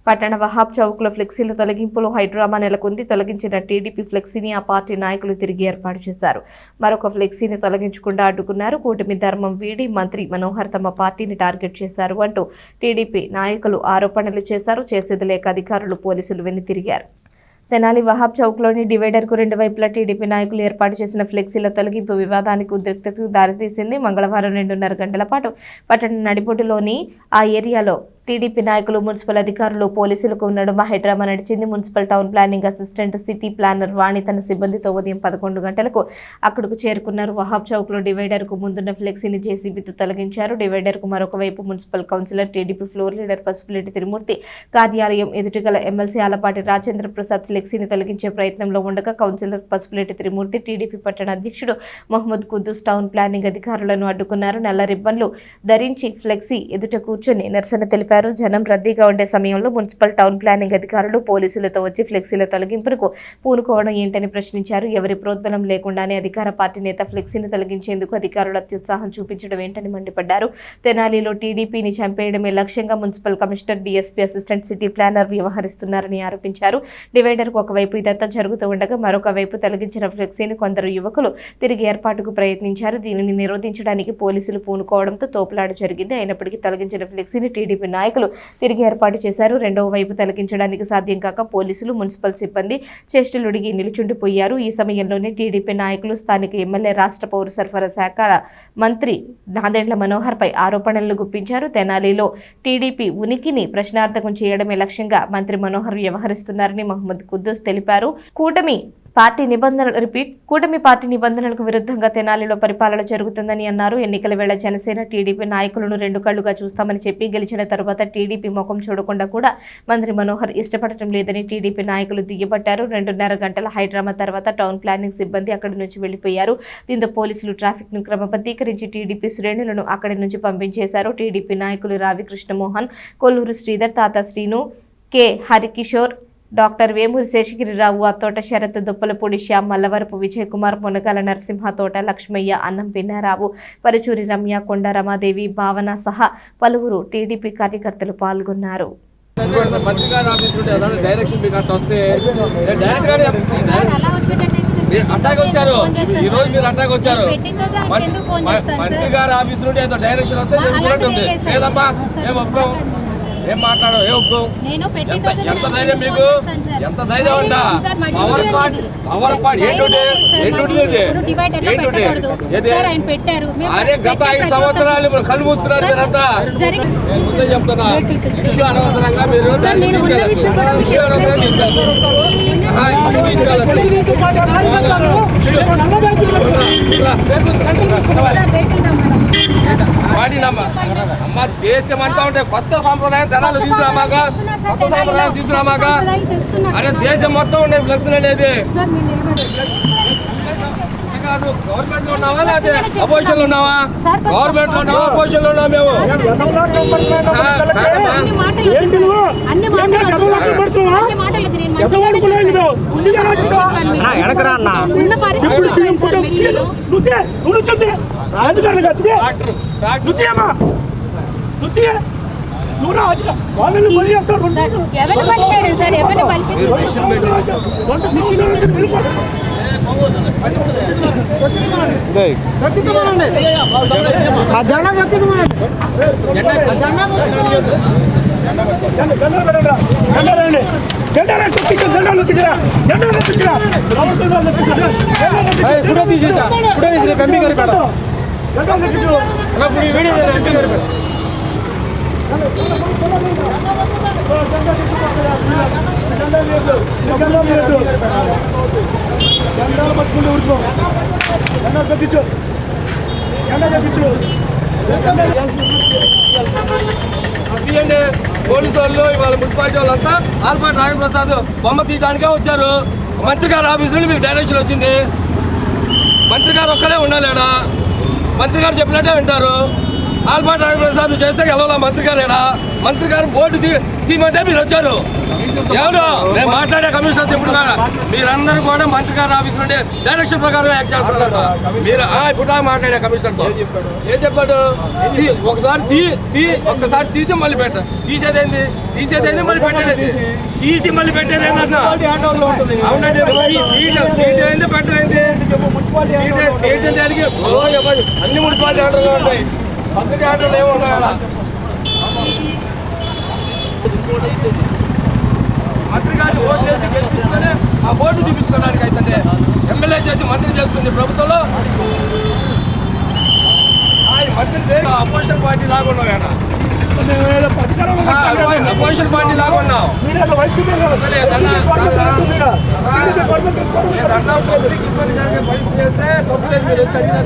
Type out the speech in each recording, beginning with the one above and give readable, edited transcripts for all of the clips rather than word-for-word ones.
పట్టణ వహాబ్ చౌక్ లో ఫ్లెక్సీల తొలగింపులో హైడ్రామా నెలకొంది. తొలగించిన టీడీపీ ఫ్లెక్సీని ఆ పార్టీ నాయకులు తిరిగి ఏర్పాటు చేశారు. మరొక ఫ్లెక్సీని తొలగించకుండా అడ్డుకున్నారు. కూటమి ధర్మం వీడి మంత్రి మనోహర్ తమ పార్టీని టార్గెట్ చేశారు అంటూ టీడీపీ నాయకులు ఆరోపణలు చేశారు. చేసేది లేక అధికారులు పోలీసులు వెనుతిరిగారు. తెనాలి వహాబ్ చౌక్లోని డివైడర్కు రెండు వైపులా టీడీపీ నాయకులు ఏర్పాటు చేసిన ఫ్లెక్సీల తొలగింపు వివాదానికి ఉద్రిక్తతకు దారితీసింది. మంగళవారం 2.5 గంటల పాటు పట్టణ నడిబొడ్డులోని ఆ ఏరియాలో టీడీపీ నాయకులు, మున్సిపల్ అధికారులు, పోలీసులకు నడుమ హైడ్రామా నడిచింది. Municipal town planning assistant city planner Vani తన సిబ్బందితో ఉదయం 11 గంటలకు అక్కడకు చేరుకున్నారు. వహాబ్ చౌక్లో డివైడర్కు ముందున్న ఫ్లెక్సీని జేసీబీతో తొలగించారు. డివైడర్కు మరొక వైపు municipal councillor, TDP floor leader Pasupuleti Tirumurthy కార్యాలయం ఎదుటిగల ఎమ్మెల్సీ ఆలపాటి రాజేంద్ర ప్రసాద్ ఫ్లెక్సీని తొలగించే ప్రయత్నంలో ఉండగా కౌన్సిలర్ పసుపులేటి తిరుమూర్తి, టీడీపీ పట్టణ అధ్యక్షుడు మహమ్మద్ కుద్దూస్ టౌన్ ప్లానింగ్ అధికారులను అడ్డుకున్నారు. నల్ల రిబ్బన్లు ధరించి ఫ్లెక్సీ ఎదుట కూర్చొని నిరసన తెలిపారు. జనం రద్దీగా ఉండే సమయంలో మున్సిపల్ టౌన్ ప్లానింగ్ అధికారులు పోలీసులతో వచ్చి ఫ్లెక్సీల తొలగింపునకు పూనుకోవడం ఏంటని ప్రశ్నించారు. ఎవరి ప్రోద్బలం లేకుండానే అధికార పార్టీ నేత ఫ్లెక్సీని తొలగించేందుకు అధికారులు అత్యుత్సాహం చూపించడం ఏంటని మండిపడ్డారు. తెనాలిలో టీడీపీని చంపేయడమే లక్ష్యంగా municipal commissioner, DSP, assistant city planar వ్యవహరిస్తున్నారని ఆరోపించారు. డివైడర్కు ఒకవైపు ఇదంతా జరుగుతూ ఉండగా మరొక వైపు తొలగించిన ఫ్లెక్సీని కొందరు యువకులు తిరిగి ఏర్పాటుకు ప్రయత్నించారు. దీనిని నిరోధించడానికి పోలీసులు పూనుకోవడంతో తోపులాట జరిగింది. అయినప్పటికీ తొలగించిన ఫ్లెక్సీని టీడీపీ నాయకులు తిరిగి ఏర్పాటు చేశారు. రెండవ వైపు తొలగించడానికి సాధ్యం కాక పోలీసులు, మున్సిపల్ సిబ్బంది చేష్టలుడిగి నిలుచుండిపోయారు. ఈ సమయంలోనే టీడీపీ నాయకులు స్థానిక ఎమ్మెల్యే, రాష్ట్ర పౌర సరఫరా శాఖ మంత్రి నాదెండ్ల మనోహర్ పై ఆరోపణలు గుప్పించారు. తెనాలిలో టీడీపీ ఉనికిని ప్రశ్నార్థకం చేయడమే లక్ష్యంగా మంత్రి మనోహర్ వ్యవహరిస్తున్నారని మహమ్మద్ కుద్దూస్ తెలిపారు. కూటమి పార్టీ నిబంధనలకు విరుద్ధంగా తెనాలిలో పరిపాలన జరుగుతుందని అన్నారు. ఎన్నికల వేళ జనసేన, టీడీపీ నాయకులను రెండు కళ్లుగా చూస్తామని చెప్పి గెలిచిన తరువాత టీడీపీ ముఖం చూడకుండా కూడా మంత్రి మనోహర్ ఇష్టపడటం లేదని టీడీపీ నాయకులు దుయ్యబట్టారు. 2.5 గంటల హైడ్రామా తర్వాత టౌన్ ప్లానింగ్ సిబ్బంది అక్కడి నుంచి వెళ్లిపోయారు. దీంతో పోలీసులు ట్రాఫిక్ ను క్రమబద్ధీకరించి టీడీపీ శ్రేణులను అక్కడి నుంచి పంపించేశారు. టీడీపీ నాయకులు రావి కృష్ణమోహన్, కొల్లూరు శ్రీధర్, తాత శ్రీను, కె హరికిషోర్, డాక్టర్ వేమూరి శేషగిరిరావు, అత్తోట శరత్, దుప్పలపూడి శ్యామ్, మల్లవరపు విజయ్ కుమార్, మునగాల నరసింహ, తోట లక్ష్మయ్య, అన్నం పిన్నారావు, పరుచూరి రమ్య, కొండ రమాదేవి, భావన సహా పలువురు టీడీపీ కార్యకర్తలు పాల్గొన్నారు. ఏం మాట్లాడో ఎంత ధైర్యం మీకు? ఎంత ధైర్యం అంట? అరే గత 5 సంవత్సరాలు కళ్ళు మూసుకున్నారు మీరంతా. ముందే చెప్తున్నా, ఇష్యూ అనవసరంగా మీరు అమ్మ దేశం అంతా ఉంటే కొత్త సాంప్రదాయం తెనాలు తీసుకురామాక, కొత్త సాంప్రదాయం తీసుకురామాక. అరే దేశం మొత్తం ఉండే ఫ్లెక్సీలు అనేది కాదు. గవర్నమెంట్ లో ఉన్నావా లేదా అపోజిషన్ లో ఉన్నావా? గవర్నమెంట్ లో ఉన్నావా, అపోజిషన్ లో ఉన్నావా? మేము పోలీసు వాళ్ళు ఇవాళ మున్సిపాలిటీ వాళ్ళంతా ఆల్పాటి నాగప్రసాద్ బొమ్మ తీయడానికే వచ్చారు. మంత్రి గారు ఆఫీస్ నుండి మీకు డైరెక్షన్ వచ్చింది. మంత్రి గారు ఒక్కలే ఉండాలేడా? మంత్రి గారు చెప్పినట్టే వింటారు. ఆల్పాటి రాజప్రసాద్ చేస్తే గెలవాల మంత్రి గారు బోర్డు తీయమంటే మీరు వచ్చారు. ఎవరు నేను మాట్లాడే కమిషనర్ ఇప్పుడు కదా మీరందరూ కూడా మంత్రి గారి ఆఫీస్ నుండి డైరెక్షన్ ప్రకారం యాక్ట్ చేస్తున్నారు. మీరు ఇప్పుడు దాకా మాట్లాడే కమిషనర్తో ఏం చెప్పాడు? ఒక్కసారి తీసి మళ్ళీ తీసేదేంది మళ్ళీ పెట్టేది తీసి మళ్ళీ పెట్టేది ఏంటంటే అవునండి. తీసేది పెట్టేది అన్ని మున్సిపాలిటీ ఆర్డర్లు ఉంటాయి, పబ్లిక్ ఆర్డర్లు ఏమి ఉన్నాయి అలా. మంత్రి గారిని ఓటు చేసి గెలిపించుకొని ఆ బోర్డు చూపించుకోవడానికి అయితే ఎమ్మెల్యే చేసి మంత్రి చేసుకుంది ప్రభుత్వంలో. మంత్రి అపోజిషన్ పార్టీ లాగా ఉన్నావు, అపోజిషన్ పార్టీ లాగా ఉన్నావు. ఇబ్బంది జరిగే పరిస్థితి చేస్తే తప్పులేదు. మీరు వచ్చి అడిగిన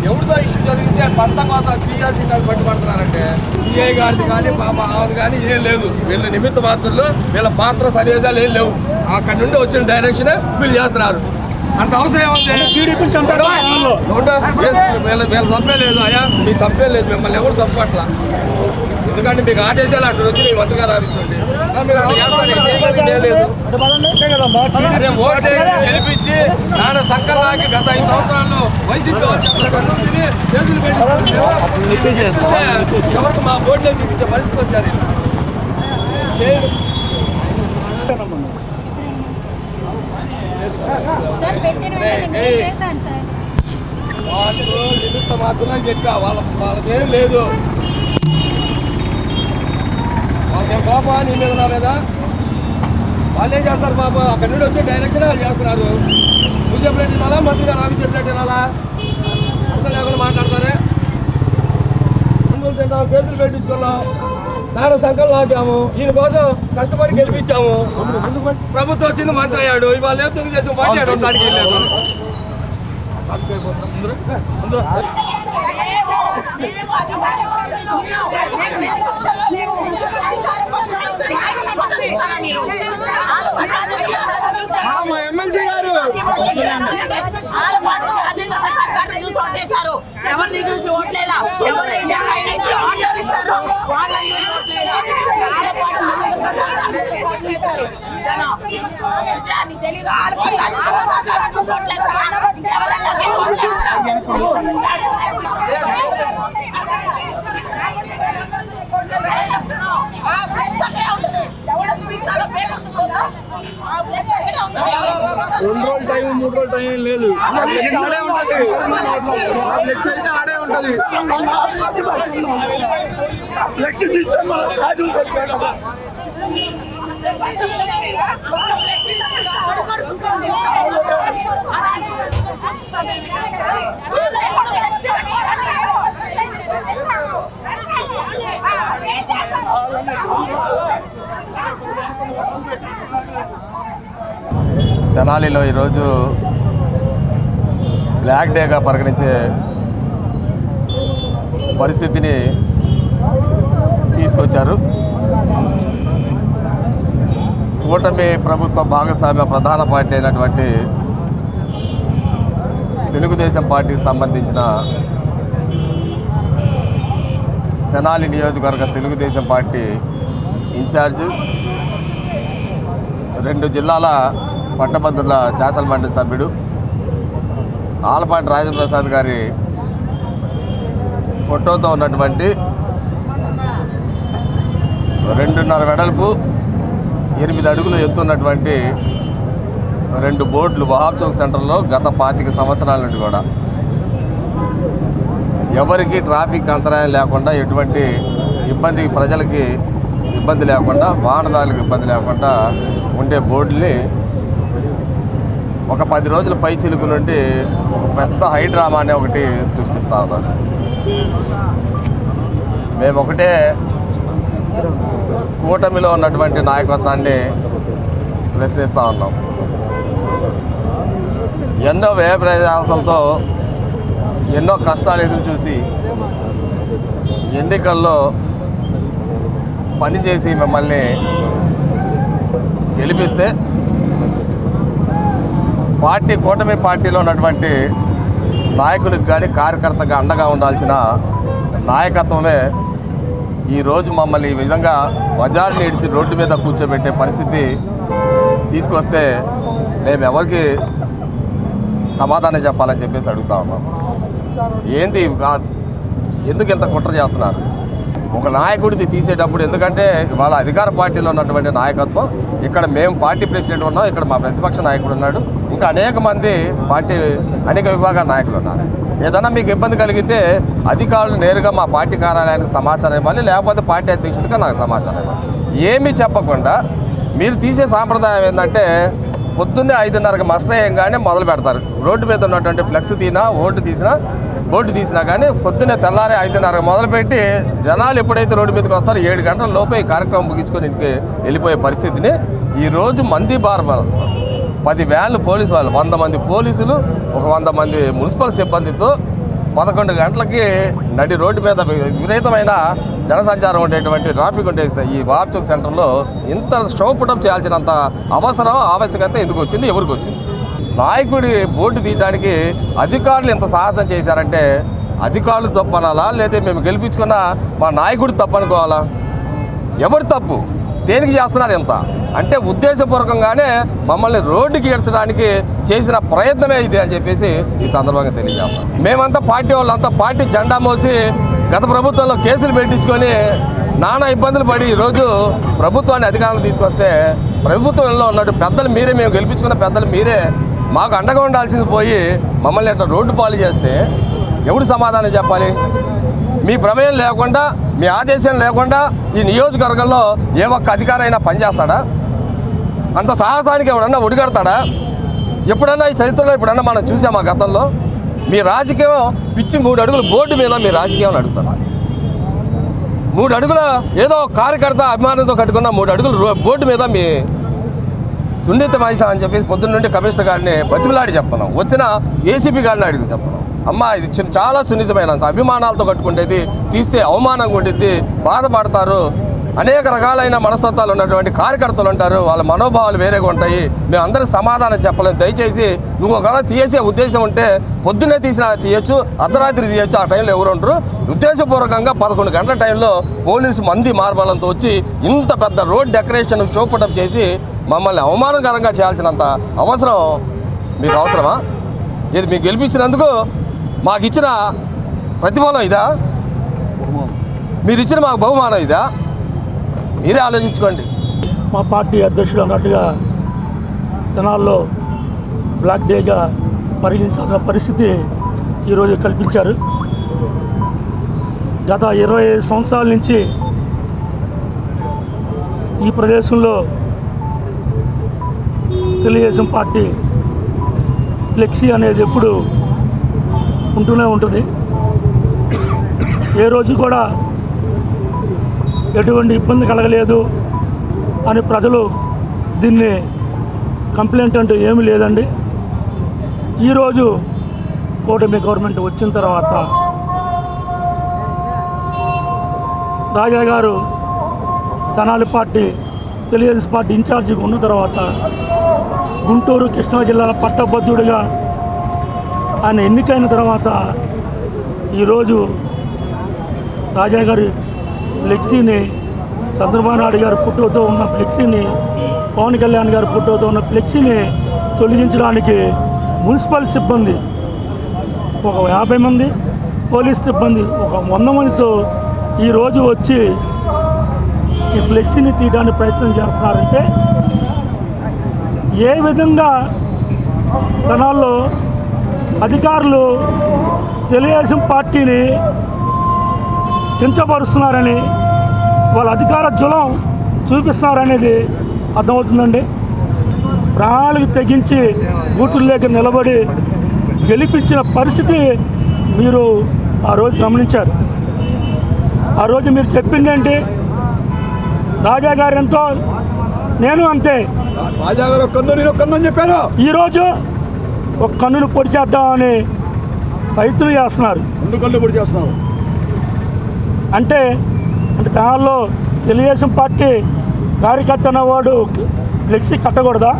ఎవరితో ఇష్యూ జరిగింది అని పంత కోసం తీయాల్సింది పట్టుబడుతున్నారంటే సిఐ గారిది కానీ మా మామది కానీ ఏం లేదు. వీళ్ళ నిమిత్త పాత్రలు వీళ్ళ పాత్ర సన్నివేశాలు ఏం లేవు. అక్కడి నుండి వచ్చిన డైరెక్షన్ వీళ్ళు చేస్తున్నారు. అంత అవసరం ఏముంది? వీళ్ళ తప్పే లేదు. అయ్యా మీ తప్పే లేదు, మిమ్మల్ని ఎవరు తప్పు అట్లా. ఎందుకంటే మీకు ఆదేశాలు అక్కడ వచ్చి మీ మంత్రి గారు ఆఫీస్ నుండి మీరు అట్లా చేస్తారు లేదు. అదే ఓటు వేసి గెలిపించి నాన్న సంకల్లాకి గత 5 సంవత్సరాల్లో వైసీపీ కన్ను తిని కేసులు పెట్టి ఎవరికి మా బోర్డులో చూపించే పరిస్థితి వచ్చారు. వాళ్ళు నిమిత్త మాత్రం చెప్పా వాళ్ళదేం లేదు. వాళ్ళకేం పాప నీ మీద నా మీద వాళ్ళు ఏం చేస్తారు పాప? అక్కడి నుండి వచ్చే డైరెక్షన్ వాళ్ళు చేస్తున్నారు. నువ్వు చెప్పినట్టు వినాలా, మంత్రి గారు ఆఫీస్ చెప్పినట్టు వినాలా? అర్థం లేకుండా మాట్లాడతారే. తింటాం, కేసులు పెట్టించుకున్నాం, నాన్న సంకల్పం లాగాము, ఈయన కోసం కష్టపడి గెలిపించాము. ప్రభుత్వం వచ్చింది, మంత్రి అయ్యాడు. ఇవాళ ఏం తొంగి చేసి పార్టీ దానికి వెళ్ళలేదు. ఎమ్మెల్సీ గారు ఎవరిని చూసి ఓట్లేదా? ఎవరైతే ఆర్డర్ ఇచ్చారో వాళ్ళని తెలియదు. రెండు రోజులు టైం 3 రోజులు టైం లేదు. ఆడే ఉంటుంది. తెనాలిలో ఈరోజు బ్లాక్ డేగా పరిగణించే పరిస్థితిని తీసుకొచ్చారు. కూటమి ప్రభుత్వ భాగస్వామ్య ప్రధాన పార్టీ అయినటువంటి తెలుగుదేశం పార్టీకి సంబంధించిన తెనాలి నియోజకవర్గ తెలుగుదేశం పార్టీ ఇన్ఛార్జు, 2 జిల్లాల పట్టభద్రుల శాసనమండలి సభ్యుడు ఆలపాటి రాజప్రసాద్ గారి ఫోటోతో ఉన్నటువంటి 2.5 వెడల్పు 8 అడుగులు ఎత్తున్నటువంటి 2 బోర్డులు వహాబ్ చౌక్ సెంటర్లో గత 25 సంవత్సరాల నుండి కూడా ఎవరికి ట్రాఫిక్ అంతరాయం లేకుండా, ఎటువంటి ప్రజలకి ఇబ్బంది లేకుండా, వాహనదారులకు ఇబ్బంది లేకుండా ఉండే బోర్డుని ఒక 10 రోజుల పై చిలుకు నుండి ఒక పెద్ద హైడ్రామా అనే ఒకటి సృష్టిస్తూ ఉన్నారు. మేము ఒకటే కూటమిలో ఉన్నటువంటి నాయకత్వాన్ని ప్రశ్నిస్తూ ఉన్నాం. ఎన్నో వ్యయ ప్రయాసాలతో ఎన్నో కష్టాలు ఎదురు చూసి ఎన్నికల్లో పనిచేసి మిమ్మల్ని గెలిపిస్తే కూటమి పార్టీలో ఉన్నటువంటి నాయకులకు కానీ కార్యకర్తగా అండగా ఉండాల్సిన నాయకత్వమే ఈరోజు మమ్మల్ని ఈ విధంగా బజార్ని ఇడిచి రోడ్డు మీద కూర్చోబెట్టే పరిస్థితి తీసుకొస్తే మేము ఎవరికి సమాధానం చెప్పాలని చెప్పేసి అడుగుతా ఉన్నాం. ఏంది ఎందుకు ఇంత కుట్ర చేస్తున్నారు? ఒక నాయకుడిది తీసేటప్పుడు, ఎందుకంటే వాళ్ళ అధికార పార్టీలో ఉన్నటువంటి నాయకత్వం, ఇక్కడ మేము పార్టీ ప్రెసిడెంట్ ఉన్నాం, ఇక్కడ మా ప్రతిపక్ష నాయకుడు ఉన్నాడు, ఇంకా అనేక మంది పార్టీ అనేక విభాగాల నాయకులు ఉన్నారు. ఏదైనా మీకు ఇబ్బంది కలిగితే అధికారులు నేరుగా మా పార్టీ కార్యాలయానికి సమాచారం ఇవ్వాలి, లేకపోతే పార్టీ అధ్యక్షుడిగా నాకు సమాచారం ఇవ్వాలి. ఏమీ చెప్పకుండా మీరు తీసే సాంప్రదాయం ఏంటంటే పొద్దున్నే 5:30కి మస్తయంగానే మొదలు పెడతారు. రోడ్డు మీద ఉన్నటువంటి ఫ్లెక్స్ బోర్డు తీసినా కానీ పొద్దున్నే తెల్లారి 5:30కి మొదలుపెట్టి జనాలు ఎప్పుడైతే రోడ్డు మీదకి వస్తారో 7 గంటల లోపే ఈ కార్యక్రమం ముగించుకొని ఇంటికి వెళ్ళిపోయే పరిస్థితిని ఈరోజు మంది బారబడదు. 10 వ్యాన్లు పోలీసు వాళ్ళు, 100 మంది పోలీసులు, ఒక 100 మంది మున్సిపల్ సిబ్బందితో 11 గంటలకి నడి రోడ్డు మీద విపరీతమైన జనసంచారం ఉండేటువంటి ట్రాఫిక్ ఉండే ఈ వహాబ్ చౌక్ సెంటర్లో ఇంత షో పుటప్ చేయాల్సినంత ఆవశ్యకత ఎందుకు వచ్చింది, ఎవరికి వచ్చింది? నాయకుడి బోర్డు తీయడానికి అధికారులు ఎంత సాహసం చేశారంటే అధికారులు తప్పు అనాలా, లేదా మేము గెలిపించుకున్న మా నాయకుడు తప్పు అనుకోవాలా? ఎవరు తప్పు? దేనికి చేస్తున్నారు ఇంత అంటే ఉద్దేశపూర్వకంగానే మమ్మల్ని రోడ్డుకి ఈడ్చడానికి చేసిన ప్రయత్నమే ఇది అని చెప్పేసి ఈ సందర్భంగా తెలియజేస్తాం. మేమంతా పార్టీ వాళ్ళంతా పార్టీ జెండా మోసి గత ప్రభుత్వంలో కేసులు పెట్టించుకొని నానా ఇబ్బందులు పడి ఈరోజు ప్రభుత్వాన్ని అధికారంలో తీసుకొస్తే ప్రభుత్వంలో ఉన్నట్టు పెద్దలు మీరే, మేము గెలిపించుకున్న పెద్దలు మీరే మాకు అండగా ఉండాల్సింది పోయి మమ్మల్ని అట్లా రోడ్డు పాలు చేస్తే ఎవడు సమాధానం చెప్పాలి? మీ ప్రమేయం లేకుండా, మీ ఆదేశం లేకుండా ఈ నియోజకవర్గంలో ఏ ఒక్క అధికారైనా పనిచేస్తాడా? అంత సాహసానికి ఎవడన్నా ఒడిగడతాడా? ఎప్పుడన్నా ఈ చరిత్రలో ఎప్పుడన్నా మనం చూసామా గతంలో? మీ రాజకీయం పిచ్చి 3 అడుగుల బోర్డు మీద మీ రాజకీయం అడుగుతున్నారు. 3 అడుగుల ఏదో కార్యకర్త అభిమానంతో కట్టుకున్న 3 అడుగుల బోర్డు మీద మీ సున్నిత వయసా అని చెప్పేసి పొద్దున్న నుండి కమిషనర్ గారిని బతిమలాడి చెప్తున్నాం, వచ్చిన ఏసీపీ గారిని అడిగి చెప్తున్నాం. అమ్మ ఇది చాలా సున్నితమైన అభిమానాలతో కట్టుకుంటేది, తీస్తే అవమానంగా ఉండేది, బాధపడతారు, అనేక రకాలైన మనస్తత్వాలు ఉన్నటువంటి కార్యకర్తలు ఉంటారు, వాళ్ళ మనోభావాలు వేరేగా ఉంటాయి, మేము అందరికి సమాధానం చెప్పలేము. దయచేసి నువ్వు ఒకవేళ తీసే ఉద్దేశం ఉంటే పొద్దున్నే తీయచ్చు, అర్ధరాత్రి తీయచ్చు, ఆ టైంలో ఎవరు ఉండరు. ఉద్దేశపూర్వకంగా 11 గంటల టైంలో పోలీసు మంది మార్బలంతో వచ్చి ఇంత పెద్ద రోడ్ డెకరేషన్ షో పుటప్ చేసి మమ్మల్ని అవమానకరంగా చేయాల్సినంత అవసరం మీకు అవసరమా? ఇది మీకు గెలిపించినందుకు మాకు ఇచ్చిన ప్రతిఫలం ఇదా? మీరు ఇచ్చిన మాకు బహుమానం ఇదా? మీరే ఆలోచించుకోండి. మా పార్టీ అధ్యక్షుడు అన్నట్టుగా జనాల్లో బ్లాక్ డేగా పరిగణించాల్సిన పరిస్థితి ఈరోజు కల్పించారు. గత 25 సంవత్సరాల నుంచి ఈ ప్రదేశంలో తెలుగుదేశం పార్టీ ఫ్లెక్సీ అనేది ఎప్పుడు ఉంటూనే ఉంటుంది. ఏ రోజు కూడా ఎటువంటి ఇబ్బంది కలగలేదు అని ప్రజలు దీన్ని కంప్లైంట్ అంటూ ఏమీ లేదండి. ఈరోజు కూటమి గవర్నమెంట్ వచ్చిన తర్వాత రాజా గారు తెనాలి పార్టీ తెలుగుదేశం పార్టీ ఇన్ఛార్జిగా ఉన్న తర్వాత గుంటూరు కృష్ణా జిల్లాల పట్టభద్రుడిగా ఆయన ఎన్నికైన తర్వాత ఈరోజు రాజా గారి ఫ్లెక్సీని, చంద్రబాబు నాయుడు గారి ఫోటోతో ఉన్న ఫ్లెక్సీని, పవన్ కళ్యాణ్ గారి ఫోటోతో ఉన్న ఫ్లెక్సీని తొలగించడానికి మున్సిపల్ సిబ్బంది ఒక 50 మంది, పోలీస్ సిబ్బంది ఒక 100 మందితో ఈరోజు వచ్చి ఈ ఫ్లెక్సీని తీయడానికి ప్రయత్నం చేస్తున్నారంటే ఏ విధంగా తెనాల్లో అధికారులు తెలుగుదేశం పార్టీని కించపరుస్తున్నారని, వాళ్ళ అధికార జ్వలం చూపిస్తున్నారనేది అర్థమవుతుందండి. ప్రాణాలకు తెగించి బూతుల్లోకి నిలబడి గెలిపించిన పరిస్థితి మీరు ఆ రోజు గమనించారు. ఆ రోజు మీరు చెప్పింది ఏంటి? రాజా గారు ఎంతో, నేను అంతే. రాజా గారు ఒక కన్ను, నేను ఒక కన్ను అని చెప్పారు. ఈరోజు ఒక కన్నును పొడి చేద్దామని ప్రయత్నం చేస్తున్నారు. 2 కళ్ళు పొడి చేస్తున్నారు అంటే దానిలో తెలుగుదేశం పార్టీ కార్యకర్త అన్నవాడు ఫ్లెక్సీ కట్టకూడదా?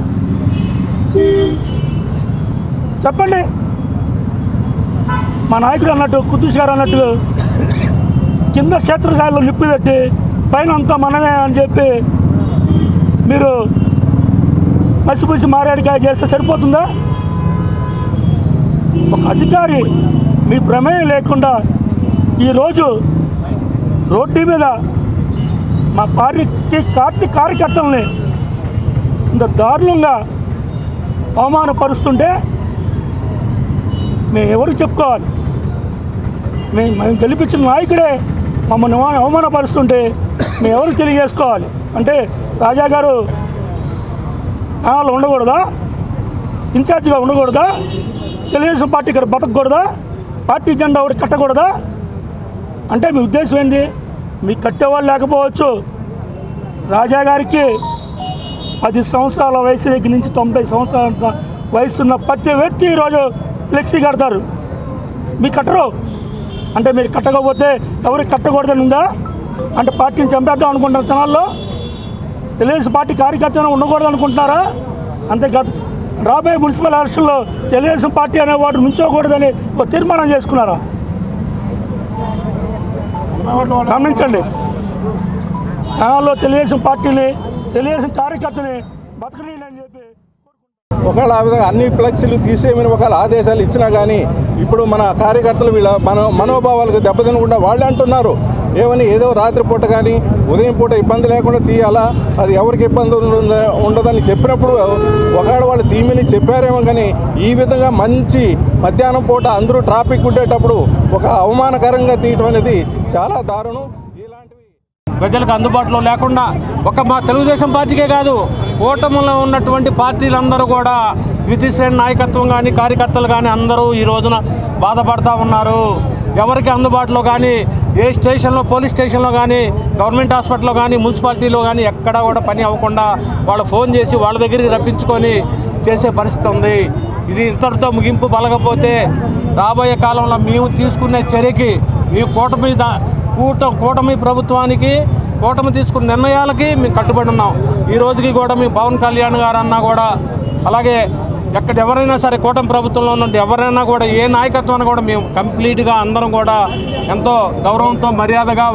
చెప్పండి. మా నాయకుడు అన్నట్టు కుద్దూస్ గారు అన్నట్టు కింద క్షేత్రస్థాయిలో నిప్పు పెట్టి పైన అంతా మనమే అని చెప్పి మీరు మసిపూసి మారేడికాయ చేస్తే సరిపోతుందా? ఒక అధికారి మీ ప్రమేయం లేకుండా ఈరోజు రోడ్డు మీద మా పార్టీ కార్యకర్తల్ని ఇంత దారుణంగా అవమానపరుస్తుంటే మేము ఎవరికి చెప్పుకోవాలి? మేము గెలిపించిన నాయకుడే మమ్మల్ని అవమానపరుస్తుంటే మేము ఎవరికి తెలియజేసుకోవాలి? అంటే రాజా గారు తాళాలు ఉండకూడదా? ఇన్ఛార్జిగా ఉండకూడదా? తెలుగుదేశం పార్టీ ఇక్కడ బతకూడదా? పార్టీ జెండా ఒకటి కట్టకూడదా? అంటే మీ ఉద్దేశం ఏంది? మీకు కట్టేవాళ్ళు లేకపోవచ్చు. రాజా గారికి 10 సంవత్సరాల వయసు దగ్గర నుంచి 90 సంవత్సరాల వయసున్న ప్రతి వ్యక్తి ఈరోజు ఫ్లెక్సీ కడతారు. మీకు కట్టరు. అంటే మీరు కట్టకపోతే ఎవరికి కట్టకూడదని ఉందా? అంటే పార్టీని చంపేద్దాం అనుకుంటున్నారు జనాల్లో? తెలుగుదేశం పార్టీ కార్యకర్తలు ఉండకూడదు అనుకుంటున్నారా? అంతేకాదు రాబోయే మున్సిపల్ ఎలక్షన్లో తెలుగుదేశం పార్టీ అనేవాడు నుంచోకూడదని ఒక తీర్మానం చేసుకున్నారా? గమనించండి. జనాల్లో తెలుగుదేశం పార్టీని తెలుగుదేశం కార్యకర్తని బతకనీయండి అని చెప్పి ఒకవేళ ఆ విధంగా అన్ని ఫ్లెక్సీలు తీసేయమని ఒకవేళ ఆదేశాలు ఇచ్చినా కానీ ఇప్పుడు మన కార్యకర్తలు వీళ్ళ మనోభావాలకు దెబ్బతినకుండా వాళ్ళే అంటున్నారు ఏమని, ఏదో రాత్రిపూట కానీ ఉదయం పూట ఇబ్బంది లేకుండా తీయాలా, అది ఎవరికి ఇబ్బంది ఉండదని చెప్పినప్పుడు ఒకవేళ వాళ్ళు తీయమని చెప్పారేమో, కానీ ఈ విధంగా మంచి మధ్యాహ్నం పూట అందరూ ట్రాఫిక్ ఉండేటప్పుడు ఒక అవమానకరంగా తీయటం అనేది చాలా దారుణం. ప్రజలకు అందుబాటులో లేకుండా ఒక మా తెలుగుదేశం పార్టీకే కాదు, కూటమిలో ఉన్నటువంటి పార్టీలందరూ కూడా ద్వితీయశ్రేణి నాయకత్వం కానీ కార్యకర్తలు కానీ అందరూ ఈ రోజున బాధపడతా ఉన్నారు. ఎవరికి అందుబాటులో కానీ ఏ స్టేషన్లో పోలీస్ స్టేషన్లో కానీ గవర్నమెంట్ హాస్పిటల్లో కానీ మున్సిపాలిటీలో కానీ ఎక్కడా కూడా పని అవ్వకుండా వాళ్ళు ఫోన్ చేసి వాళ్ళ దగ్గరికి రప్పించుకొని చేసే పరిస్థితి ఉంది. ఇది ఇంతటితో ముగింపు పలకపోతే రాబోయే కాలంలో మేము తీసుకునే చర్యకి మేము కూటమి ప్రభుత్వానికి కూటమి తీసుకున్న నిర్ణయాలకి మేము కట్టుబడి ఉన్నాం. ఈ రోజుకి కూడా మేము పవన్ కళ్యాణ్ గారు అన్నా కూడా అలాగే ఎక్కడ ఎవరైనా సరే కూటమి ప్రభుత్వంలో ఉన్నట్టు ఎవరైనా కూడా ఏ నాయకత్వాన్ని కూడా మేము కంప్లీట్గా అందరం కూడా ఎంతో గౌరవంతో మర్యాదగా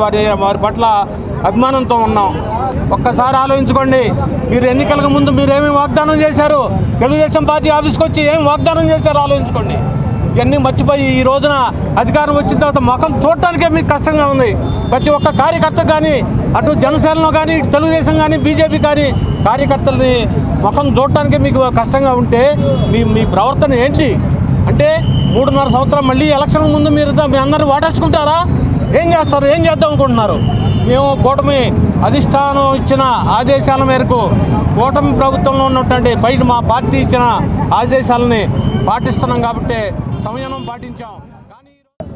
వారి పట్ల అభిమానంతో ఉన్నాం. ఒక్కసారి ఆలోచించుకోండి, మీరు ఎన్నికలకు ముందు మీరేమి వాగ్దానం చేశారు, తెలుగుదేశం పార్టీ ఆఫీస్కి వచ్చి ఏం వాగ్దానం చేశారో ఆలోచించుకోండి. ఇవన్నీ మర్చిపోయి ఈ రోజున అధికారం వచ్చిన తర్వాత ముఖం చూడటానికే మీకు కష్టంగా ఉంది. ప్రతి ఒక్క కార్యకర్త కానీ అటు జనసేనలో కానీ ఇటు తెలుగుదేశం కానీ బీజేపీ కానీ కార్యకర్తలని ముఖం చూడటానికే మీకు కష్టంగా ఉంటే మీ ప్రవర్తన ఏంటి? అంటే 3.5 సంవత్సరం మళ్ళీ ఎలక్షన్ ముందు మీరు అందరూ వాటేసుకుంటారా? ఏం చేస్తారు? ఏం చేద్దాం అనుకుంటున్నారు? మేము కూటమి అధిష్టానం ఇచ్చిన ఆదేశాల మేరకు కూటమి ప్రభుత్వంలో ఉన్నటువంటి బయట మా పార్టీ ఇచ్చిన ఆదేశాలని పాటిస్తున్నాం కాబట్టి సంయమనం పాటించాం.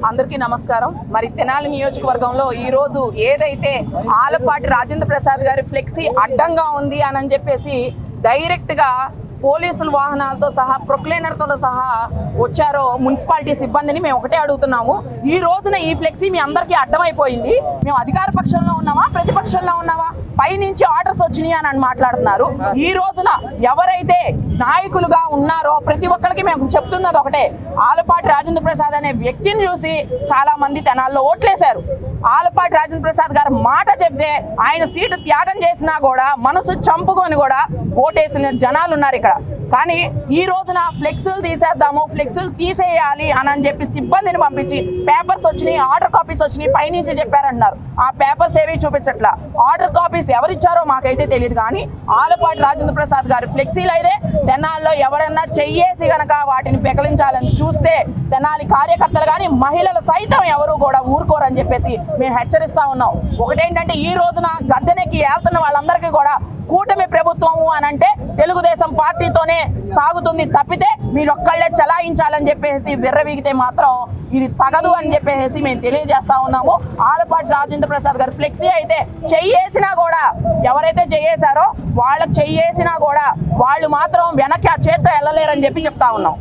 అందరికీ నమస్కారం. మరి తెనాలి నియోజకవర్గంలో ఈరోజు ఏదైతే ఆలపాటి రాజేంద్ర ప్రసాద్ గారి ఫ్లెక్సీ అడ్డంగా ఉంది అని చెప్పేసి డైరెక్ట్గా పోలీసుల వాహనాలతో సహా ప్రొక్లైనర్తో సహా వచ్చారో మున్సిపాలిటీ సిబ్బందిని మేము ఒకటే అడుగుతున్నాము. ఈ రోజున ఈ ఫ్లెక్సీ మీ అందరికీ అడ్డమైపోయింది. మేము అధికార పక్షంలో ఉన్నామా ప్రతిపక్షంలో ఉన్నామా? పైనుంచి ఆర్డర్స్ వచ్చినాయి అని మాట్లాడుతున్నారు. ఈ రోజున ఎవరైతే నాయకులుగా ఉన్నారో ప్రతి ఒక్కరికి మేము చెప్తున్నది ఒకటే, ఆలపాటి రాజేంద్ర ప్రసాద్ అనే వ్యక్తిని చూసి చాలా మంది తెనాల్లో ఓట్లేశారు. ఆలపాటి రాజేంద్ర ప్రసాద్ గారు మాట చెప్తే ఆయన సీటు త్యాగం చేసినా కూడా మనసు చంపుకొని కూడా ఓటేసిన జనాలు ఉన్నారు ఇక్కడ. కానీ ఈ రోజున ఫ్లెక్సీలు తీసేద్దాము, ఫ్లెక్సీలు తీసేయాలి అని చెప్పి సిబ్బందిని పంపించి పేపర్స్ వచ్చినాయి, ఆర్డర్ కాపీస్ వచ్చినాయి, పైనుంచి చెప్పారంటున్నారు. ఆ పేపర్స్ ఏవి చూపించట్లా. ఆర్డర్ కాపీస్ ఎవరిచ్చారో మాకైతే తెలియదు. కానీ ఆలపాటి రాజేంద్ర ప్రసాద్ గారి ఫ్లెక్సీలు అయితే తెనాల్లో ఎవరైనా చెయ్యేసి గనక వాటిని పెకలించాలని చూస్తే తెనాలి కార్యకర్తలు కానీ మహిళలు సైతం ఎవరు కూడా ఊరుకోరని చెప్పేసి మేము హెచ్చరిస్తా ఉన్నాం. ఒకటేంటంటే ఈ రోజున గద్దెనెక్కి వెళ్తున్న వాళ్ళందరికీ కూడా కూటమి ప్రభుత్వము అని అంటే తెలుగుదేశం పార్టీతోనే సాగుతుంది తప్పితే మీరొక్కళ్ళే చలాయించాలని చెప్పేసి విర్రవీగితే మాత్రం ఇది తగదు అని చెప్పేసి మేము తెలియజేస్తా ఉన్నాము. ఆలపాటి రాజేంద్ర ప్రసాద్ గారు ఫ్లెక్సీ అయితే చెయ్యేసినా కూడా ఎవరైతే చెయ్యేశారో వాళ్ళకి చెయ్యేసినా కూడా వాళ్ళు మాత్రం వెనక్కి ఆ చేత్తో వెళ్ళలేరని చెప్పి చెప్తా ఉన్నాం.